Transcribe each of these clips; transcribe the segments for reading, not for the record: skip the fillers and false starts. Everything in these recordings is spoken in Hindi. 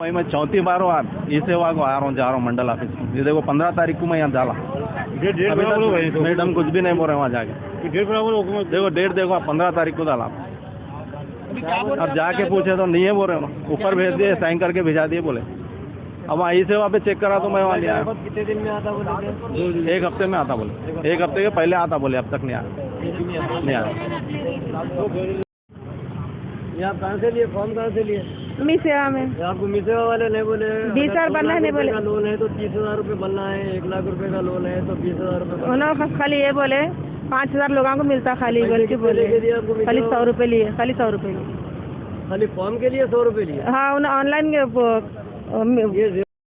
भाई मैं चौथी बार ई सेवा को आ रहा हूँ, जा रहा हूँ मंडल ऑफिस में। ये देखो 15 तारीख को मैं यहाँ डाला, अभी तक मैडम कुछ भी नहीं बोल रहे वहाँ जाके। देखो डेट देखो, 15 तारीख को डाला। अब जाके पूछे तो नहीं है बोल रहे, ऊपर भेज दिए, साइन करके भिजा दिए बोले। अब वहाँ ई सेवा पे चेक करा तो मैं वहाँ नहीं आया। कितने दिन में आता बोले? 1 हफ्ते में आता बोले, 1 हफ्ते के पहले आता बोले, अब तक नहीं आया। ये आप कहाँ से लिए फॉर्म, कहाँ से लिए? मी सेवा में। आपको मी सेवा वाले नहीं बोले 20,000 बनना है, नहीं बोले। का लोन है तो 30,000 रुपये बनना है, 1 लाख रुपए का लोन है तो 20,000 रुपये। उन्होंने बस खाली ये बोले 5,000 लोगों को मिलता, खाली बोल के बोले खाली 100 रुपये लिए, खाली 100 रुपये लिए, खाली फॉर्म के लिए 100 रुपये लिए। हाँ उन्हें ऑनलाइन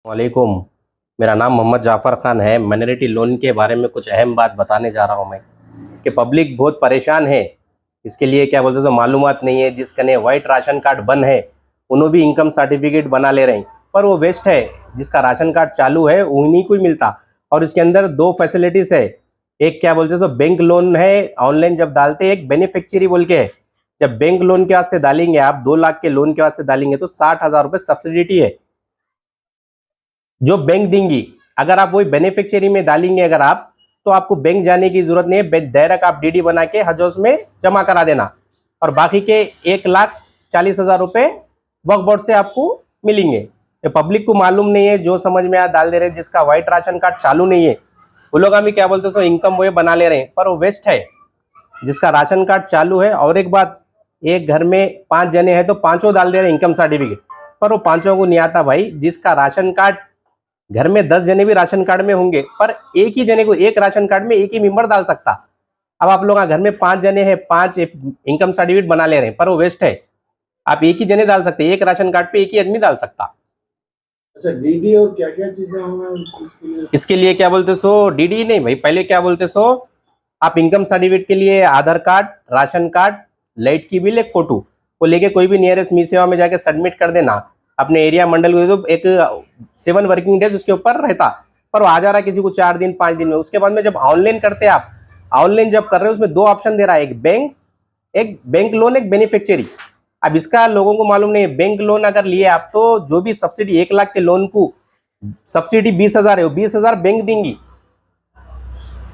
वालेकुम, मेरा नाम मोहम्मद जाफ़र खान है। माइनॉरिटी लोन के बारे में कुछ अहम बात बताने जा रहा हूँ मैं, कि पब्लिक बहुत परेशान है। इसके लिए क्या बोलते हैं, मालूमात नहीं है। जिसकने वाइट राशन कार्ड बन है उन्होंने भी इनकम सर्टिफिकेट बना ले रहे हैं, पर वो वेस्ट है। जिसका राशन कार्ड चालू है उन्हीं को ही मिलता। और इसके अंदर 2 फैसिलिटीज़ है। एक क्या बोलते हैं, बैंक लोन है ऑनलाइन जब डालते, एक बेनिफिशियरी बोल के है। जब बैंक लोन के वास्ते डालेंगे आप, 2 लाख के लोन के वास्ते डालेंगे तो 60,000 रुपये सब्सिडिटी है जो बैंक देंगी। अगर आप वही बेनिफिशियरी में डालेंगे अगर आप, तो आपको बैंक जाने की जरूरत नहीं है। डायरेक्ट आप डीडी बना के हज हाउस में जमा करा देना, और बाकी के 1,40,000 रुपये वक्फ बोर्ड से आपको मिलेंगे। ये पब्लिक को मालूम नहीं है, जो समझ में डाल दे रहे हैं। जिसका वाइट राशन कार्ड चालू नहीं है वो लोग अभी क्या बोलते हैं, सो इनकम वो बना ले रहे हैं, पर वो वेस्ट है। जिसका राशन कार्ड चालू है, और एक बात, एक घर में 5 जने हैं तो 5 डाल दे रहे हैं इनकम सर्टिफिकेट, पर वो 5 को नहीं आता भाई। जिसका राशन कार्ड, घर में 10 जने भी राशन कार्ड में होंगे, पर एक ही जने को एक राशन कार्ड में एक ही मेंबर डाल सकता। अब आप लोग घर में 5 जने हैं, 5 इनकम सर्टिफिकेट बना ले रहे हैं, पर वो वेस्ट है। आप एक ही जने डाल सकते हैं, एक राशन कार्ड पे एक ही आदमी डाल सकता। अच्छा, डीडी और क्या क्या चीजें होंगी इसके लिए? क्या बोलते सो, डीडी नहीं भाई, पहले क्या बोलते सो, आप इनकम सर्टिफिकेट के लिए आधार कार्ड, राशन कार्ड, लाइट की बिल, एक फोटो वो लेके कोई भी नियरेस्ट मी सेवा में जाके सबमिट कर देना अपने एरिया मंडल को। तो एक 7 वर्किंग डेज उसके ऊपर रहता, पर वो आ जा रहा है किसी को 4 दिन 5 दिन में। उसके बाद में जब ऑनलाइन करते आप, ऑनलाइन जब कर रहे हो उसमें 2 ऑप्शन दे रहा है, एक बैंक लोन, एक बेनिफिशियरी। अब इसका लोगों को मालूम नहीं है। बैंक लोन अगर लिए आप, तो जो भी सब्सिडी 1 लाख के लोन को सब्सिडी 20,000 है, वो 20,000 बैंक देंगी,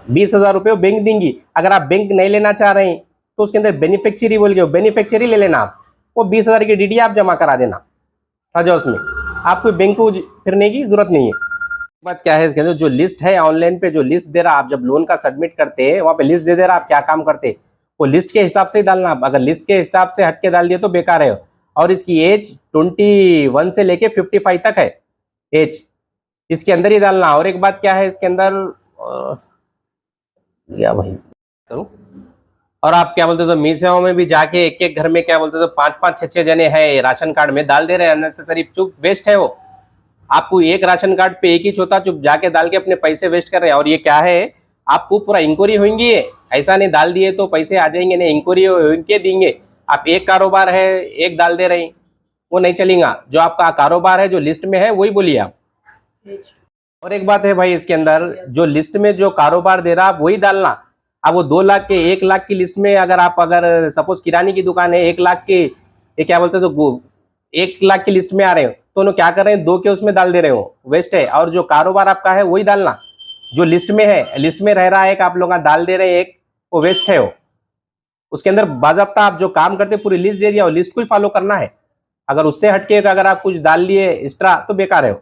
20,000 रुपये बैंक देंगी। अगर आप बैंक नहीं लेना चाह रहे हैं तो उसके अंदर बेनिफिशियरी बोल के, बेनिफिशियरी ले लेना आप, वो 20,000 की डीडी आप जमा करा देना हज हाउस में। आपको बैंक को फिरने की जरूरत नहीं है। बात क्या है इसके अंदर, जो लिस्ट है ऑनलाइन पे, जो लिस्ट दे रहा, आप जब लोन का सबमिट करते हैं वहाँ पे लिस्ट दे रहा, आप क्या काम करते, वो लिस्ट के हिसाब से ही डालना। अगर लिस्ट के हिसाब से हटके डाल दिए तो बेकार है। और इसकी एज 21 से लेके 55 तक है एज, इसके अंदर ही डालना। और एक बात क्या है इसके अंदर, या भाई करूं, और आप क्या बोलते हो, मी सेवा में भी जाके एक घर में क्या बोलते हो 5-5 6-6 जने हैं राशन कार्ड में डाल दे रहे हैं अननेसेसरी। चुप वेस्ट है वो। आपको एक राशन कार्ड पे एक ही छोटा चुप जाके डाल के अपने पैसे वेस्ट कर रहे हैं। और ये क्या है, आपको पूरा इंक्वायरी होंगी, ऐसा नहीं डाल दिए तो पैसे आ जाएंगे, नहीं, इंक्वायरी होंगे देंगे। आप एक कारोबार है, एक डाल दे रहे हैं, वो नहीं चलेगा। जो आपका कारोबार है, जो लिस्ट में है, वही बोलिए आप। और एक बात है भाई, इसके अंदर जो लिस्ट में जो कारोबार दे रहा आप वही डालना। अब वो 2 लाख के 1 लाख की लिस्ट में अगर सपोज किराने की दुकान है, 1 लाख के, ये क्या बोलते हैं, 1 लाख की लिस्ट में आ रहे हो, तो उन्होंने क्या कर रहे हैं, 2 के उसमें डाल दे रहे हो, वेस्ट है। और जो कारोबार आपका है वही डालना, जो लिस्ट में है, लिस्ट में रह रहा है, एक आप लोग डाल दे रहे हैं एक, वो वेस्ट है वो। उसके अंदर बाज़ाब्ता आप जो काम करते पूरी लिस्ट दे दिया, वो लिस्ट को ही फॉलो करना है। अगर उससे हटके अगर आप कुछ डाल लिए एक्स्ट्रा तो बेकार है वो।